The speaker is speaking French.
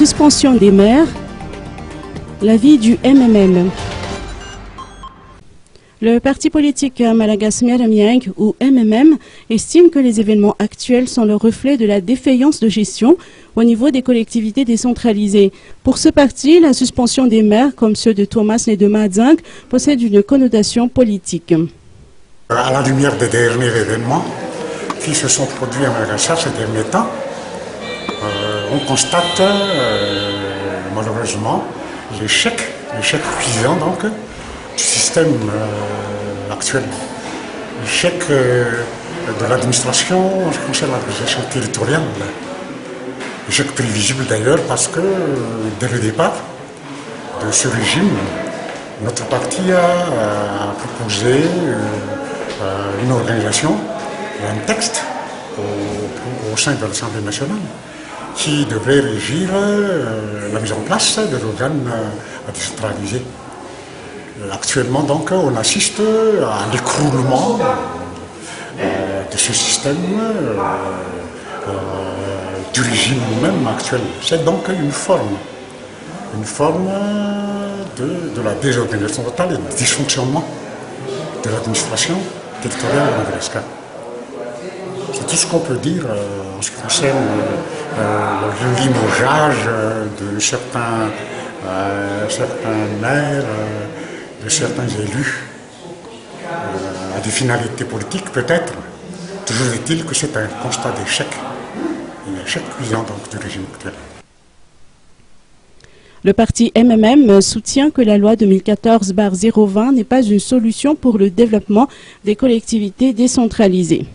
suspension des maires, l'avis du MMM. Le parti politique Malagas Miadamiang, ou MMM, estime que les événements actuels sont le reflet de la défaillance de gestion au niveau des collectivités décentralisées. Pour ce parti, la suspension des maires, comme ceux de Thomas et de Madzang, possède une connotation politique. À la lumière des derniers événements qui se sont produits à Madagascar ces derniers temps, on constate malheureusement l'échec cuisant donc du système actuel, l'échec de l'administration en ce qui concerne l'administration territoriale, l'échec prévisible d'ailleurs parce que dès le départ de ce régime, notre parti a proposé une organisation, un texte au sein de l'Assemblée nationale qui devrait régir la mise en place de l'organe décentralisé. Actuellement, donc, on assiste à l'écroulement de ce système du régime même actuel. C'est donc une forme de la désorganisation totale et du dysfonctionnement de l'administration territoriale de Madagascar. C'est tout ce qu'on peut dire en ce qui concerne le limogeage de certains maires, de certains élus, à des finalités politiques peut-être. Toujours est-il que c'est un constat d'échec, un échec cuisant donc du régime actuel. Le parti MMM soutient que la loi 2014/020 n'est pas une solution pour le développement des collectivités décentralisées.